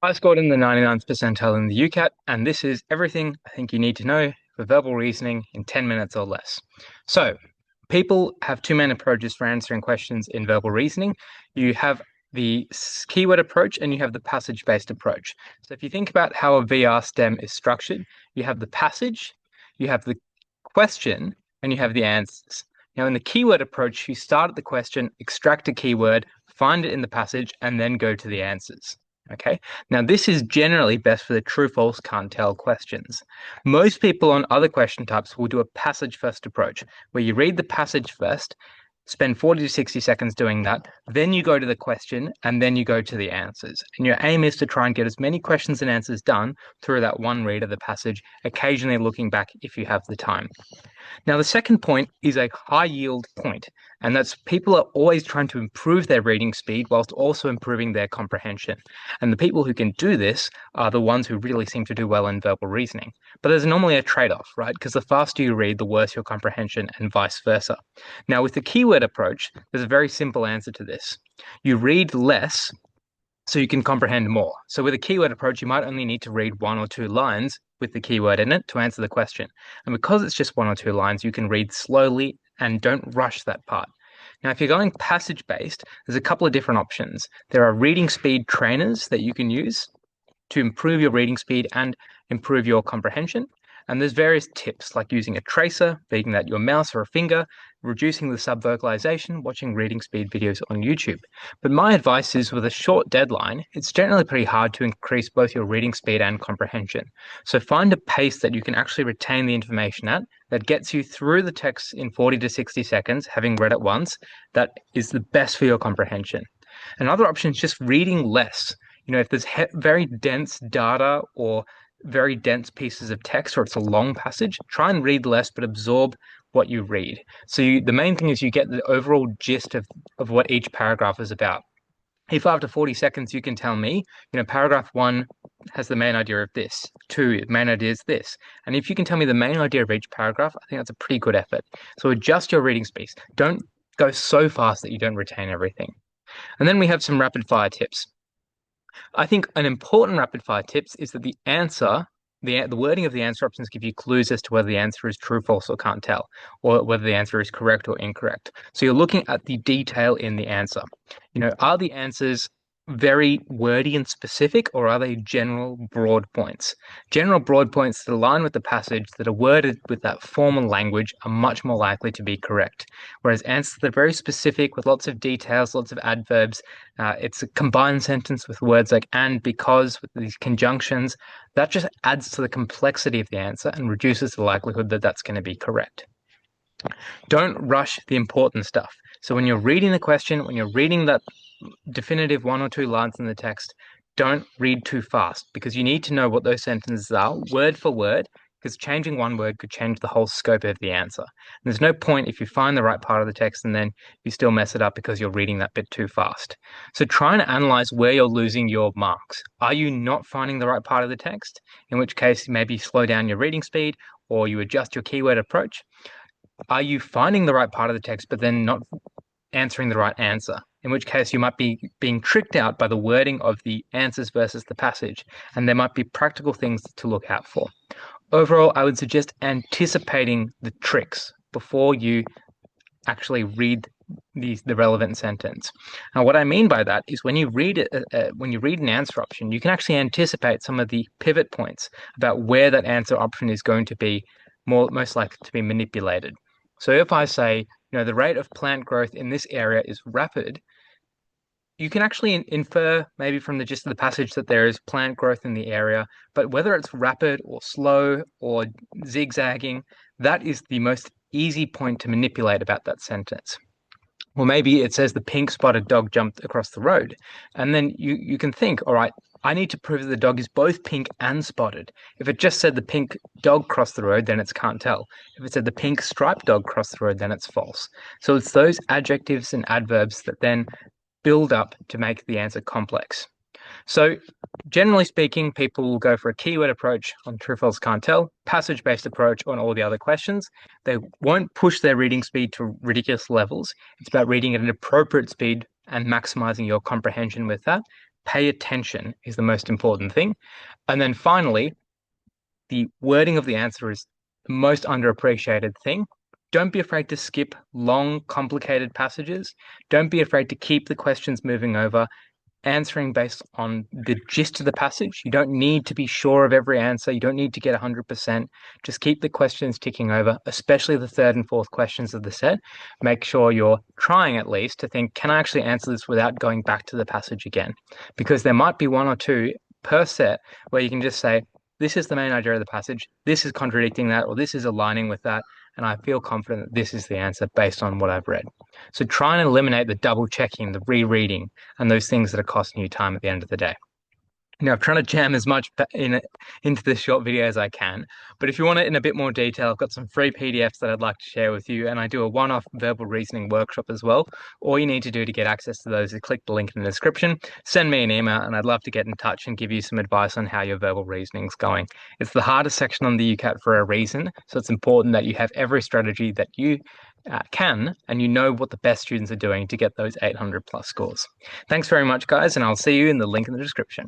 I scored in the 99th percentile in the UCAT, and this is everything I think you need to know for verbal reasoning in 10 minutes or less. So, people have two main approaches for answering questions in verbal reasoning. You have the keyword approach and you have the passage-based approach. So, if you think about how a VR STEM is structured, you have the passage, you have the question, and you have the answers. Now, in the keyword approach, you start at the question, extract a keyword, find it in the passage, and then go to the answers. Okay. Now, this is generally best for the true, false, can't tell questions. Most people on other question types will do a passage first approach, where you read the passage first, spend 40 to 60 seconds doing that, then you go to the question, and then you go to the answers. And your aim is to try and get as many questions and answers done through that one read of the passage, occasionally looking back if you have the time. Now, the second point is a high yield point, and that's people are always trying to improve their reading speed whilst also improving their comprehension. And the people who can do this are the ones who really seem to do well in verbal reasoning. But there's normally a trade-off, right? Because the faster you read, the worse your comprehension, and vice versa. Now, with the keyword approach, there's a very simple answer to this. You read less so you can comprehend more. So with a keyword approach, you might only need to read one or two lines with the keyword in it to answer the question. And because it's just one or two lines, you can read slowly and don't rush that part. Now, if you're going passage-based, there's a couple of different options. There are reading speed trainers that you can use to improve your reading speed and improve your comprehension. And there's various tips like using a tracer, being that your mouse or a finger, reducing the subvocalization, watching reading speed videos on YouTube. But my advice is with a short deadline, it's generally pretty hard to increase both your reading speed and comprehension. So find a pace that you can actually retain the information at that gets you through the text in 40 to 60 seconds, having read it once, that is the best for your comprehension. Another option is just reading less. If there's very dense data or very dense pieces of text or it's a long passage, try and read less but absorb what you read. So the main thing is you get the overall gist of what each paragraph is about. If after 40 seconds you can tell me, paragraph one has the main idea of this, two, the main idea is this. And if you can tell me the main idea of each paragraph, I think that's a pretty good effort. So adjust your reading speed. Don't go so fast that you don't retain everything. And then we have some rapid fire tips. I think an important rapid fire tips is that the answer, the wording of the answer options give you clues as to whether the answer is true, false, or can't tell, or whether the answer is correct or incorrect. So you're looking at the detail in the answer. Are the answers very wordy and specific, or are they general broad points? General broad points that align with the passage that are worded with that formal language are much more likely to be correct. Whereas answers that are very specific with lots of details, lots of adverbs, it's a combined sentence with words like and, because, with these conjunctions, that just adds to the complexity of the answer and reduces the likelihood that that's going to be correct. Don't rush the important stuff. So when you're reading the question, when you're reading that definitive one or two lines in the text, don't read too fast because you need to know what those sentences are word for word, because changing one word could change the whole scope of the answer. And there's no point if you find the right part of the text and then you still mess it up because you're reading that bit too fast. So try and analyze where you're losing your marks. Are you not finding the right part of the text? In which case, maybe slow down your reading speed or you adjust your keyword approach. Are you finding the right part of the text but then not answering the right answer? In which case you might be being tricked out by the wording of the answers versus the passage, and there might be practical things to look out for. Overall, I would suggest anticipating the tricks before you actually read the relevant sentence. Now, what I mean by that is when you read an answer option, you can actually anticipate some of the pivot points about where that answer option is going to be most likely to be manipulated. So if I say, the rate of plant growth in this area is rapid, you can actually infer maybe from the gist of the passage that there is plant growth in the area, but whether it's rapid or slow or zigzagging, that is the most easy point to manipulate about that sentence. Or maybe it says the pink spotted dog jumped across the road. And then you can think, all right, I need to prove that the dog is both pink and spotted. If it just said the pink dog crossed the road, then it's can't tell. If it said the pink striped dog crossed the road, then it's false. So it's those adjectives and adverbs that then build up to make the answer complex. So generally speaking, people will go for a keyword approach on true, false, can't tell, passage-based approach on all the other questions. They won't push their reading speed to ridiculous levels. It's about reading at an appropriate speed and maximizing your comprehension with that. pay attention is the most important thing. And then finally, the wording of the answer is the most underappreciated thing. Don't be afraid to skip long, complicated passages. Don't be afraid to keep the questions moving over, answering based on the gist of the passage. You don't need to be sure of every answer. You don't need to get 100%. Just keep the questions ticking over, especially the third and fourth questions of the set. Make sure you're trying at least to think, can I actually answer this without going back to the passage again? Because there might be one or two per set where you can just say, this is the main idea of the passage, this is contradicting that, or this is aligning with that, and I feel confident that this is the answer based on what I've read. So try and eliminate the double checking, the rereading, and those things that are costing you time at the end of the day. Now, I'm trying to jam as much into this short video as I can, but if you want it in a bit more detail, I've got some free PDFs that I'd like to share with you, and I do a one-off verbal reasoning workshop as well. All you need to do to get access to those is click the link in the description, send me an email, and I'd love to get in touch and give you some advice on how your verbal reasoning's going. It's the hardest section on the UCAT for a reason, so it's important that you have every strategy that you can, and you know what the best students are doing to get those 800 plus scores. Thanks very much, guys, and I'll see you in the link in the description.